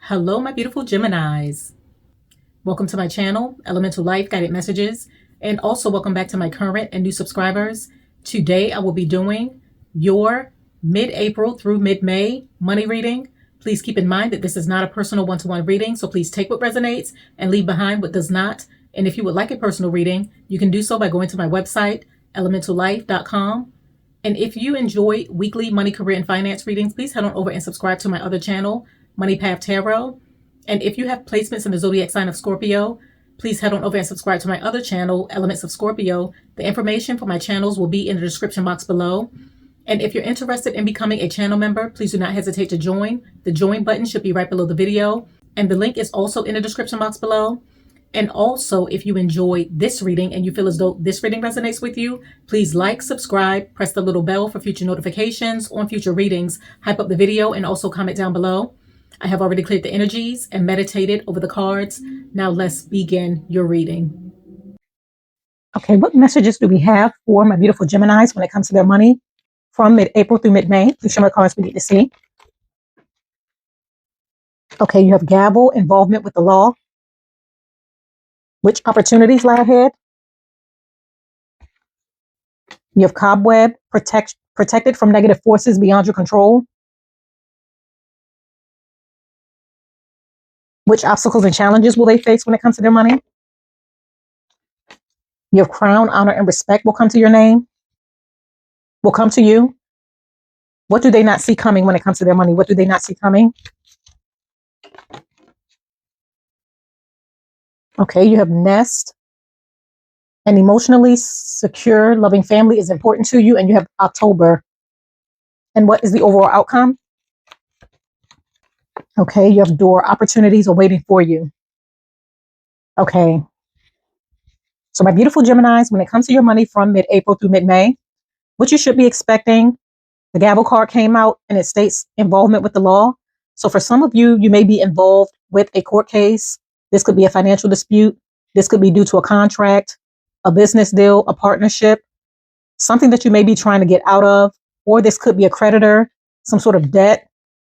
Hello, my beautiful Geminis. Welcome to my channel, EleMental Lyfe Guided Messages, and also welcome back to my current and new subscribers. Today, I will be doing your mid-April through mid-May money reading. Please keep in mind that this is not a personal one-to-one reading, so please take what resonates and leave behind what does not. And if you would like a personal reading, you can do so by going to my website, ElementalLyfe.com. And if you enjoy weekly money, career, and finance readings, please head on over and subscribe to my other channel, Money Path Tarot. And if you have placements in the zodiac sign of Scorpio, please head on over and subscribe to my other channel, Elements of Scorpio. The information for my channels will be in the description box below. And if you're interested in becoming a channel member, please do not hesitate to join. The join button should be right below the video. And the link is also in the description box below. And also, if you enjoy this reading and you feel as though this reading resonates with you, please like, subscribe, press the little bell for future notifications on future readings, hype up the video, and also comment down below. I have already cleared the energies and meditated over the cards. Now let's begin your reading. Okay, what messages do we have for my beautiful Geminis when it comes to their money from mid-April through mid-May? Please show me the cards we need to see. Okay, you have gavel, involvement with the law. Which opportunities lie ahead? You have cobweb, protected from negative forces beyond your control. Which obstacles and challenges will they face when it comes to their money? You have crown, honor, and respect will come to your name, will come to you. What do they not see coming when it comes to their money? What do they not see coming? Okay, you have nest. An emotionally secure, loving family is important to you, and you have October. And what is the overall outcome? Okay, you have door. Opportunities are waiting for you. Okay. So my beautiful Geminis, when it comes to your money from mid-April through mid-May, what you should be expecting, the gavel card came out and it states involvement with the law. So for some of you, you may be involved with a court case. This could be a financial dispute. This could be due to a contract, a business deal, a partnership, something that you may be trying to get out of, or this could be a creditor, some sort of debt,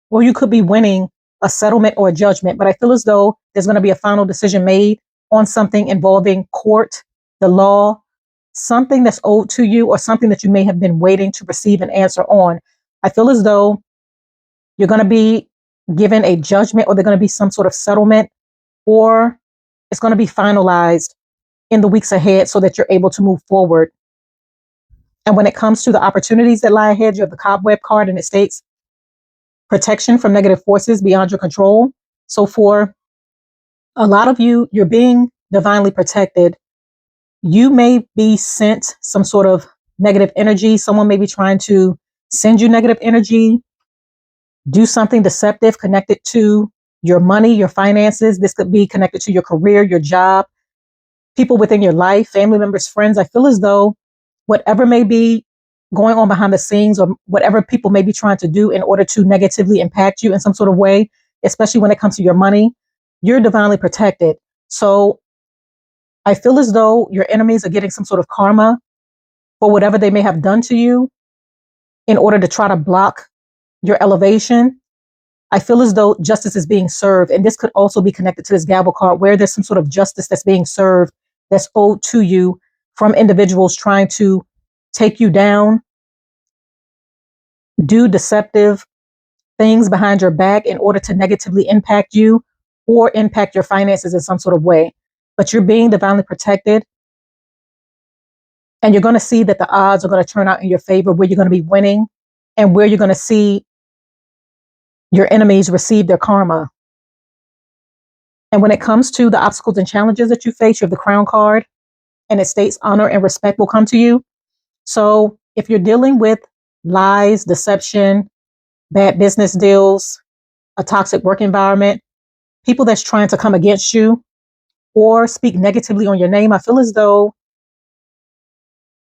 or you could be winning a settlement or a judgment. But I feel as though there's going to be a final decision made on something involving court, the law, something that's owed to you, or something that you may have been waiting to receive an answer on. I feel as though you're going to be given a judgment, or there's going to be some sort of settlement, or it's going to be finalized in the weeks ahead so that you're able to move forward. And when it comes to the opportunities that lie ahead, you have the cobweb card and it states protection from negative forces beyond your control. So for a lot of you, you're being divinely protected. You may be sent some sort of negative energy. Someone may be trying to send you negative energy, do something deceptive connected to your money, your finances. This could be connected to your career, your job, people within your life, family members, friends. I feel as though whatever may be going on behind the scenes, or whatever people may be trying to do in order to negatively impact you in some sort of way, especially when it comes to your money, you're divinely protected. So I feel as though your enemies are getting some sort of karma for whatever they may have done to you in order to try to block your elevation. I feel as though justice is being served. And this could also be connected to this gavel card, where there's some sort of justice that's being served, that's owed to you from individuals trying to take you down, do deceptive things behind your back in order to negatively impact you or impact your finances in some sort of way. But you're being divinely protected. And you're going to see that the odds are going to turn out in your favor, where you're going to be winning and where you're going to see your enemies receive their karma. And when it comes to the obstacles and challenges that you face, you have the crown card and it states honor and respect will come to you. So if you're dealing with lies, deception, bad business deals, a toxic work environment, people that's trying to come against you or speak negatively on your name, I feel as though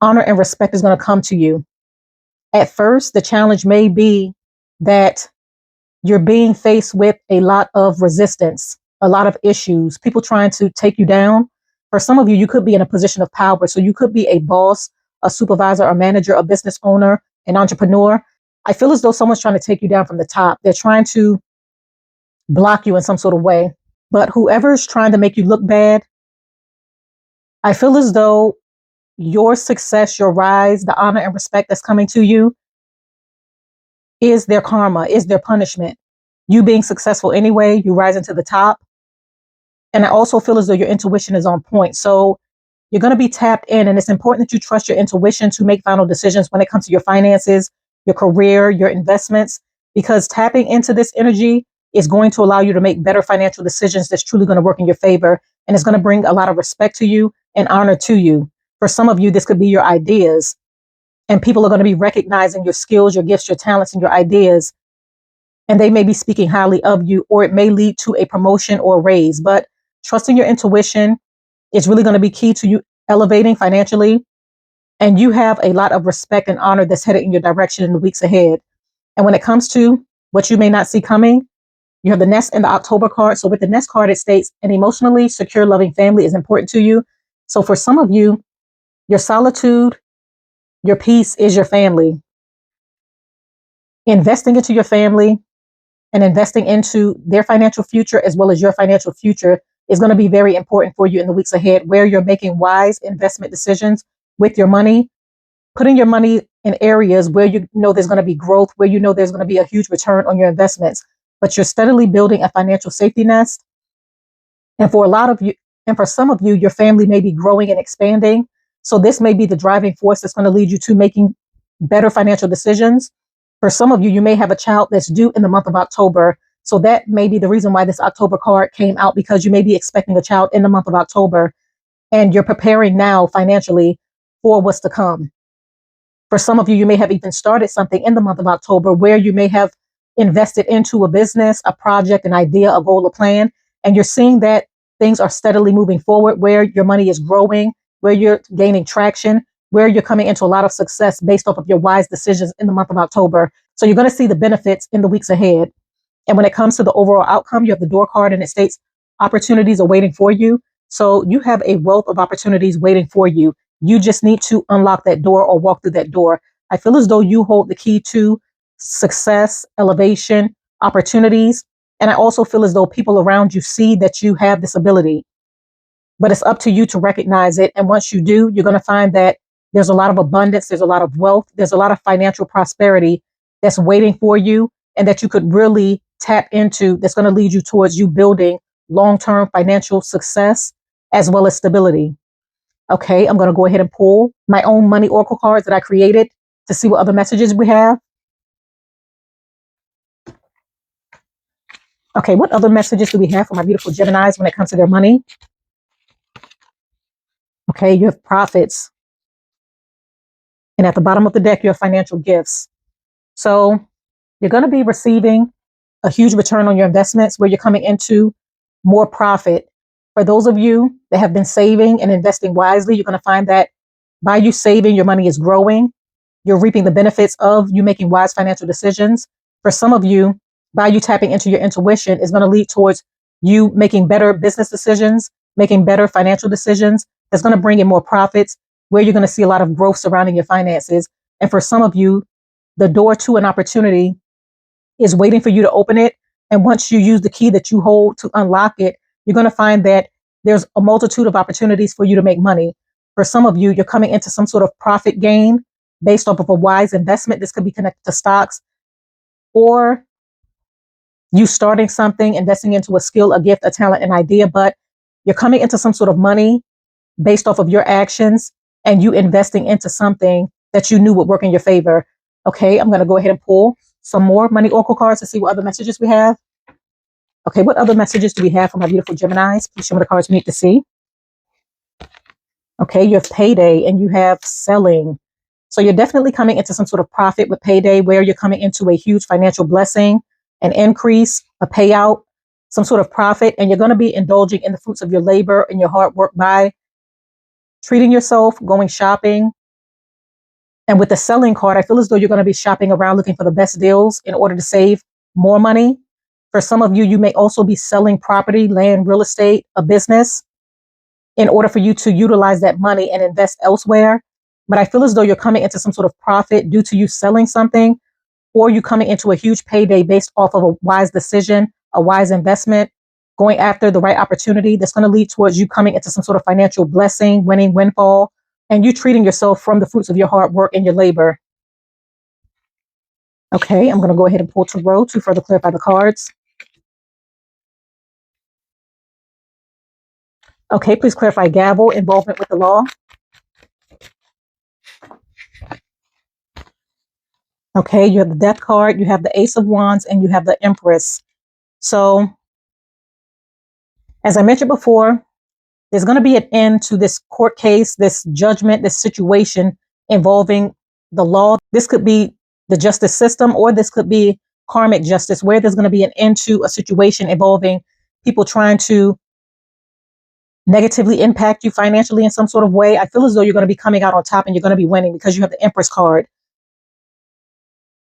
honor and respect is going to come to you. At first, the challenge may be that you're being faced with a lot of resistance, a lot of issues, people trying to take you down. For some of you, you could be in a position of power. So you could be a boss, a supervisor, a manager, a business owner, an entrepreneur. I feel as though someone's trying to take you down from the top. They're trying to block you in some sort of way. But whoever's trying to make you look bad, I feel as though your success, your rise, the honor and respect that's coming to you is their karma, is their punishment. You being successful anyway, you rising to the top. And I also feel as though your intuition is on point. So you're going to be tapped in, and it's important that you trust your intuition to make final decisions when it comes to your finances, your career, your investments, because tapping into this energy is going to allow you to make better financial decisions that's truly going to work in your favor. And it's going to bring a lot of respect to you and honor to you. For some of you, this could be your ideas, and people are going to be recognizing your skills, your gifts, your talents, and your ideas. And they may be speaking highly of you, or it may lead to a promotion or a raise. But trusting your intuition is really going to be key to you elevating financially. And you have a lot of respect and honor that's headed in your direction in the weeks ahead. And when it comes to what you may not see coming, you have the Nest and the October card. So with the Nest card, it states an emotionally secure, loving family is important to you. So for some of you, your solitude, your peace is your family. Investing into your family and investing into their financial future as well as your financial future is going to be very important for you in the weeks ahead, where you're making wise investment decisions with your money, putting your money in areas where you know there's going to be growth, where you know there's going to be a huge return on your investments, but you're steadily building a financial safety nest. And for a lot of you, and for some of you, your family may be growing and expanding. So this may be the driving force that's going to lead you to making better financial decisions. For some of you, you may have a child that's due in the month of October. So that may be the reason why this October card came out, because you may be expecting a child in the month of October, and you're preparing now financially for what's to come. For some of you, you may have even started something in the month of October where you may have invested into a business, a project, an idea, a goal, a plan, and you're seeing that things are steadily moving forward, where your money is growing, where you're gaining traction, where you're coming into a lot of success based off of your wise decisions in the month of October. So you're going to see the benefits in the weeks ahead. And when it comes to the overall outcome, you have the door card, and it states opportunities are waiting for you. So you have a wealth of opportunities waiting for you. You just need to unlock that door or walk through that door. I feel as though you hold the key to success, elevation, opportunities. And I also feel as though people around you see that you have this ability, but it's up to you to recognize it. And once you do, you're going to find that there's a lot of abundance, there's a lot of wealth, there's a lot of financial prosperity that's waiting for you, and that you could really tap into, that's going to lead you towards you building long-term financial success as well as stability. Okay, I'm going to go ahead and pull my own money oracle cards that I created to see what other messages we have. Okay, what other messages do we have for my beautiful Geminis when it comes to their money? Okay, you have profits. And at the bottom of the deck, you have financial gifts. So you're going to be receiving a huge return on your investments, where you're coming into more profit. For those of you that have been saving and investing wisely, you're going to find that by you saving, your money is growing. You're reaping the benefits of you making wise financial decisions. For some of you, by you tapping into your intuition, is going to lead towards you making better business decisions, making better financial decisions. That's going to bring in more profits, where you're going to see a lot of growth surrounding your finances. And for some of you, the door to an opportunity is waiting for you to open it. And once you use the key that you hold to unlock it, you're going to find that there's a multitude of opportunities for you to make money. For some of you, you're coming into some sort of profit gain based off of a wise investment. This could be connected to stocks, or you starting something, investing into a skill, a gift, a talent, an idea, but you're coming into some sort of money based off of your actions, and you investing into something that you knew would work in your favor. Okay, I'm going to go ahead and pull some more money oracle cards to see what other messages we have. Okay, what other messages do we have for my beautiful Geminis? Please show me the cards we need to see. Okay, you have payday and you have selling. So you're definitely coming into some sort of profit with payday, where you're coming into a huge financial blessing, an increase, a payout, some sort of profit, and you're going to be indulging in the fruits of your labor and your hard work by treating yourself, going shopping. And with the selling card, I feel as though you're going to be shopping around looking for the best deals in order to save more money. For some of you, you may also be selling property, land, real estate, a business, in order for you to utilize that money and invest elsewhere. But I feel as though you're coming into some sort of profit due to you selling something, or you coming into a huge payday based off of a wise decision, a wise investment, going after the right opportunity that's going to lead towards you coming into some sort of financial blessing, winning, windfall, and you treating yourself from the fruits of your hard work and your labor. Okay, I'm going to go ahead and pull Tarot to further clarify the cards. Okay, please clarify gavel, involvement with the law. Okay, you have the Death card, you have the Ace of Wands, and you have the Empress. So, as I mentioned before, there's going to be an end to this court case, this judgment, this situation involving the law. This could be the justice system, or this could be karmic justice, where there's going to be an end to a situation involving people trying to negatively impact you financially in some sort of way. I feel as though you're going to be coming out on top and you're going to be winning because you have the Empress card.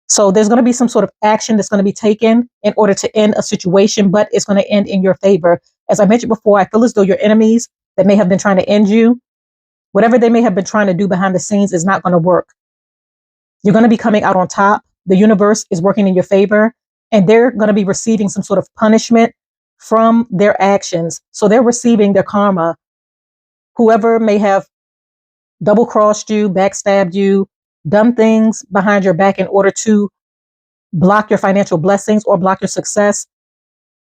So there's going to be some sort of action that's going to be taken in order to end a situation, but it's going to end in your favor. As I mentioned before, I feel as though your enemies that may have been trying to end you, whatever they may have been trying to do behind the scenes is not going to work. You're going to be coming out on top. The universe is working in your favor, and they're going to be receiving some sort of punishment from their actions. So they're receiving their karma. Whoever may have double-crossed you, backstabbed you, done things behind your back in order to block your financial blessings or block your success,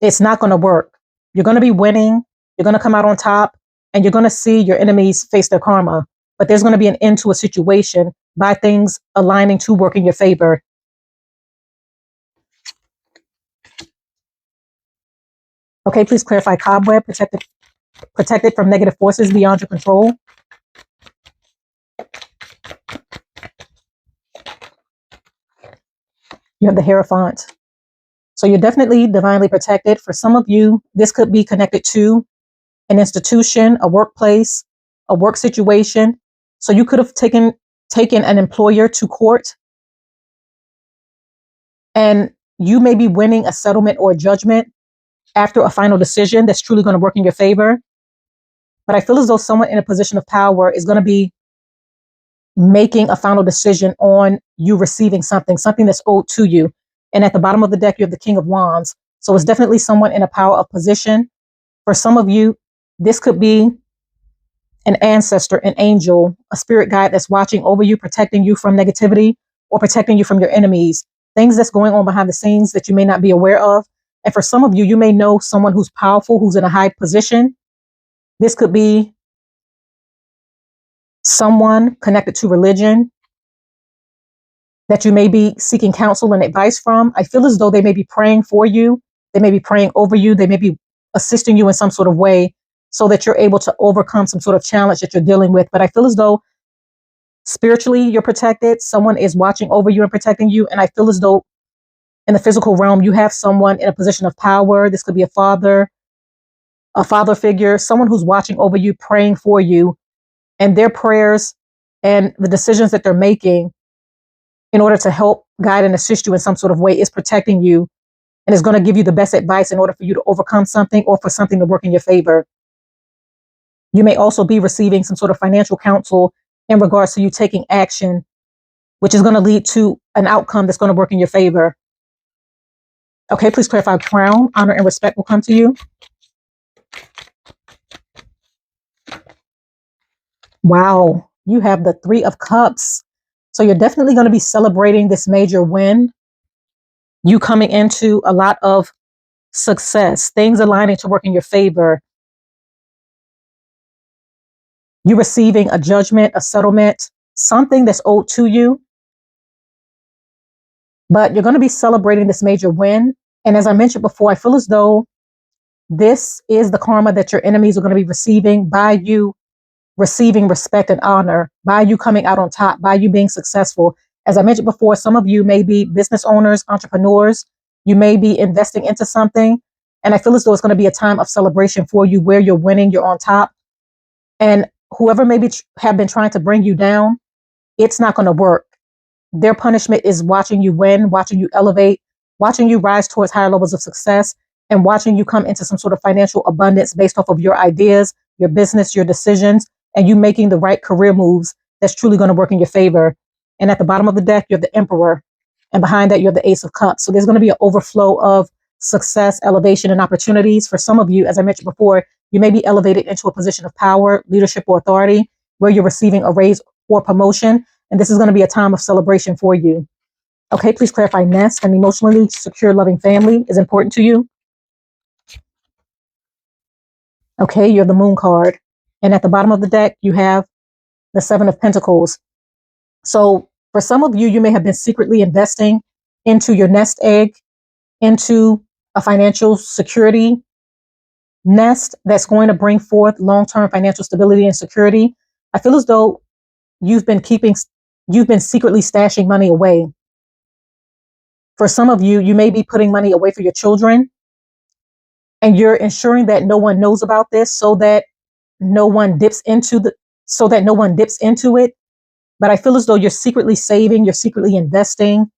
it's not going to work. You're going to be winning. You're going to come out on top, and you're going to see your enemies face their karma. But there's going to be an end to a situation by things aligning to work in your favor. Okay, please clarify cobweb, protected from negative forces beyond your control. You have the Hierophant. So you're definitely divinely protected. For some of you, this could be connected to an institution, a workplace, a work situation. So you could have taken an employer to court, and you may be winning a settlement or a judgment after a final decision that's truly going to work in your favor. But I feel as though someone in a position of power is going to be making a final decision on you receiving something that's owed to you. And at the bottom of the deck, you have the King of Wands. So it's definitely someone in a power of position. For some of you, this could be an ancestor, an angel, a spirit guide that's watching over you, protecting you from negativity or protecting you from your enemies, things that's going on behind the scenes that you may not be aware of. And for some of you, you may know someone who's powerful, who's in a high position. This could be someone connected to religion that you may be seeking counsel and advice from. I feel as though they may be praying for you. They may be praying over you. They may be assisting you in some sort of way so that you're able to overcome some sort of challenge that you're dealing with. But I feel as though spiritually you're protected. Someone is watching over you and protecting you. And I feel as though in the physical realm, you have someone in a position of power. This could be a father figure, someone who's watching over you, praying for you, and their prayers and the decisions that they're making in order to help guide and assist you in some sort of way is protecting you and is going to give you the best advice in order for you to overcome something or for something to work in your favor. You may also be receiving some sort of financial counsel in regards to you taking action, which is going to lead to an outcome that's going to work in your favor. Okay, please clarify crown. Honor and respect will come to you. Wow, you have the Three of Cups. So you're definitely going to be celebrating this major win. You coming into a lot of success, things aligning to work in your favor. You receiving a judgment, a settlement, something that's owed to you. But you're going to be celebrating this major win. And as I mentioned before, I feel as though this is the karma that your enemies are going to be receiving by you receiving respect and honor, by you coming out on top, by you being successful. As I mentioned before, some of you may be business owners, entrepreneurs. You may be investing into something. And I feel as though it's going to be a time of celebration for you where you're winning, you're on top. And whoever maybe have been trying to bring you down, it's not going to work. Their punishment is watching you win, watching you elevate, watching you rise towards higher levels of success, and watching you come into some sort of financial abundance based off of your ideas, your business, your decisions, and you making the right career moves that's truly going to work in your favor. And at the bottom of the deck, you have the Emperor. And behind that, you have the Ace of Cups. So there's going to be an overflow of success, elevation, and opportunities. For some of you, as I mentioned before, you may be elevated into a position of power, leadership, or authority where you're receiving a raise or promotion. And this is going to be a time of celebration for you. Okay, please clarify nest and emotionally secure, loving family is important to you. Okay, you're the Moon card. And at the bottom of the deck, you have the Seven of Pentacles. So for some of you, you may have been secretly investing into your nest egg, into a financial security nest that's going to bring forth long-term financial stability and security. I feel as though you've been secretly stashing money away. For some of you, you may be putting money away for your children, and you're ensuring that no one knows about this so that no one dips into it. But I feel as though you're secretly saving, you're secretly investing,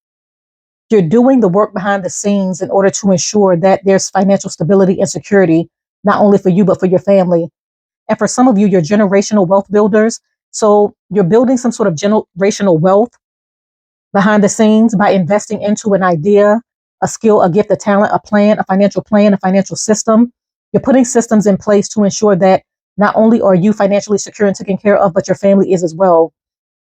you're doing the work behind the scenes in order to ensure that there's financial stability and security, not only for you, but for your family. And for some of you, you're generational wealth builders. So you're building some sort of generational wealth behind the scenes by investing into an idea, a skill, a gift, a talent, a plan, a financial system. You're putting systems in place to ensure that not only are you financially secure and taken care of, but your family is as well.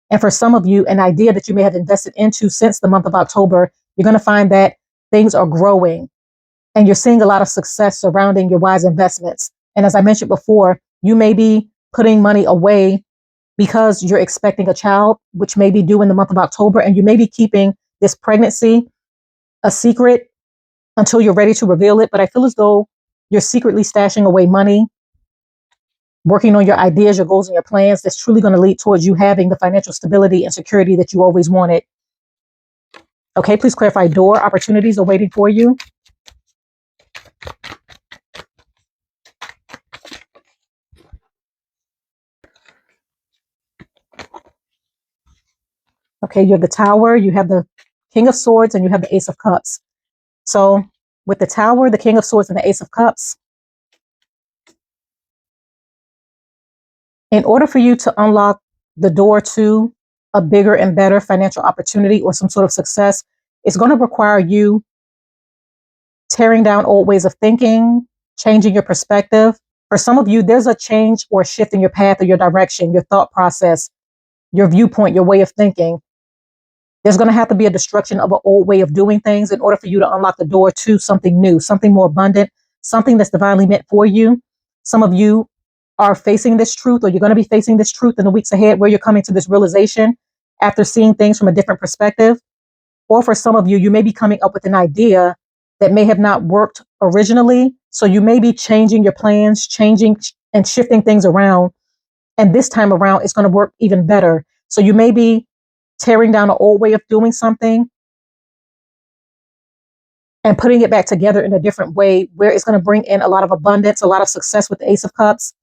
And for some of you, an idea that you may have invested into since the month of October, you're going to find that things are growing and you're seeing a lot of success surrounding your wise investments. And as I mentioned before, you may be putting money away because you're expecting a child, which may be due in the month of October, and you may be keeping this pregnancy a secret until you're ready to reveal it. But I feel as though you're secretly stashing away money, working on your ideas, your goals, and your plans that's truly going to lead towards you having the financial stability and security that you always wanted. Okay, please clarify door. Opportunities are waiting for you. Okay, you have the Tower, you have the King of Swords, and you have the Ace of Cups. So with the Tower, the King of Swords, and the Ace of Cups, in order for you to unlock the door to a bigger and better financial opportunity or some sort of success, it's going to require you tearing down old ways of thinking, changing your perspective. For some of you, there's a change or a shift in your path or your direction, your thought process, your viewpoint, your way of thinking. There's going to have to be a destruction of an old way of doing things in order for you to unlock the door to something new, something more abundant, something that's divinely meant for you. Some of you are facing this truth, or you're going to be facing this truth in the weeks ahead, where you're coming to this realization after seeing things from a different perspective. Or for some of you, you may be coming up with an idea that may have not worked originally. So you may be changing your plans, changing and shifting things around. And this time around, it's going to work even better. So you may be tearing down an old way of doing something and putting it back together in a different way, where it's going to bring in a lot of abundance, a lot of success with the Ace of Cups.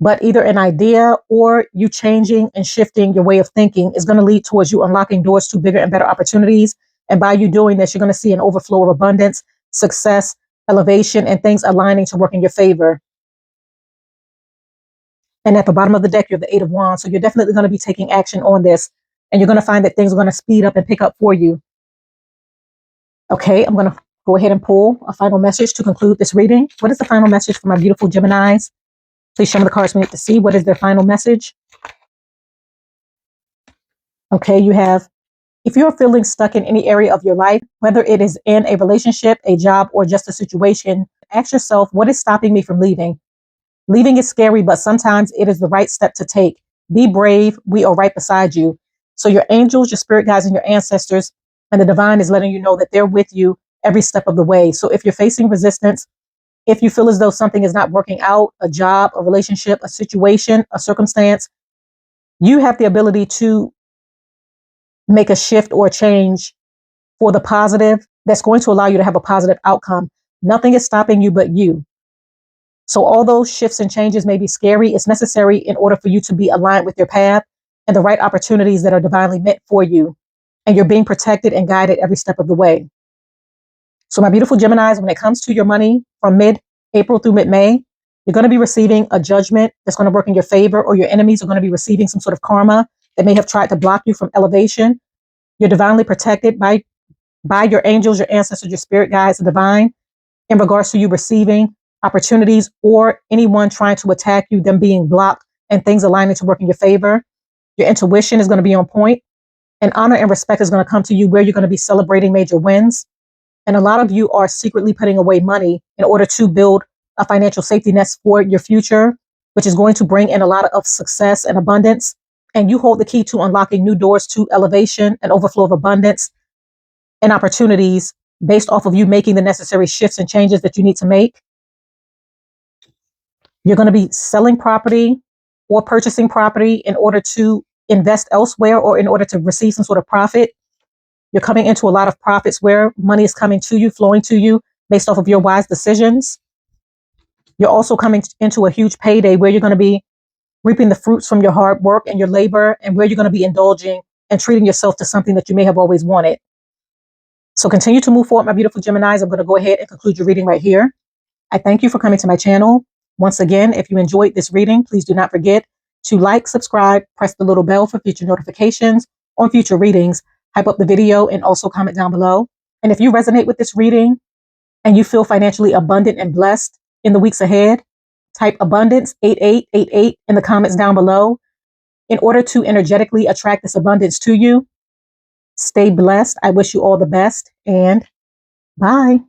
But either an idea or you changing and shifting your way of thinking is going to lead towards you unlocking doors to bigger and better opportunities. And by you doing this, you're going to see an overflow of abundance, success, elevation, and things aligning to work in your favor. And at the bottom of the deck, you have the Eight of Wands. So you're definitely going to be taking action on this. And you're going to find that things are going to speed up and pick up for you. Okay, I'm going to go ahead and pull a final message to conclude this reading. What is the final message for my beautiful Geminis? Please show me the cards we need to see. What is their final message? Okay, you have, if you're feeling stuck in any area of your life, whether it is in a relationship, a job, or just a situation, ask yourself, what is stopping me from leaving? Leaving is scary, but sometimes it is the right step to take. Be brave. We are right beside you. So your angels, your spirit guides, and your ancestors, and the divine is letting you know that they're with you every step of the way. So if you're facing resistance, if you feel as though something is not working out, a job, a relationship, a situation, a circumstance, you have the ability to make a shift or a change for the positive that's going to allow you to have a positive outcome. Nothing is stopping you but you. So although shifts and changes may be scary, it's necessary in order for you to be aligned with your path and the right opportunities that are divinely meant for you. And you're being protected and guided every step of the way. So my beautiful Geminis, when it comes to your money from mid-April through mid-May, you're going to be receiving a judgment that's going to work in your favor, or your enemies are going to be receiving some sort of karma that may have tried to block you from elevation. You're divinely protected by by your angels, your ancestors, your spirit guides, the divine, in regards to you receiving opportunities or anyone trying to attack you, them being blocked and things aligning to work in your favor. Your intuition is going to be on point, and honor and respect is going to come to you where you're going to be celebrating major wins. And a lot of you are secretly putting away money in order to build a financial safety net for your future, which is going to bring in a lot of success and abundance. And you hold the key to unlocking new doors to elevation and overflow of abundance and opportunities based off of you making the necessary shifts and changes that you need to make. You're going to be selling property or purchasing property in order to invest elsewhere or in order to receive some sort of profit. You're coming into a lot of profits where money is coming to you, flowing to you based off of your wise decisions. You're also coming into a huge payday where you're going to be reaping the fruits from your hard work and your labor, and where you're going to be indulging and treating yourself to something that you may have always wanted. So continue to move forward, my beautiful Geminis. I'm going to go ahead and conclude your reading right here. I thank you for coming to my channel. Once again, if you enjoyed this reading, please do not forget to like, subscribe, press the little bell for future notifications on future readings, hype up the video, and also comment down below. And if you resonate with this reading and you feel financially abundant and blessed in the weeks ahead, type abundance 8888 in the comments down below in order to energetically attract this abundance to you. Stay blessed. I wish you all the best, and bye.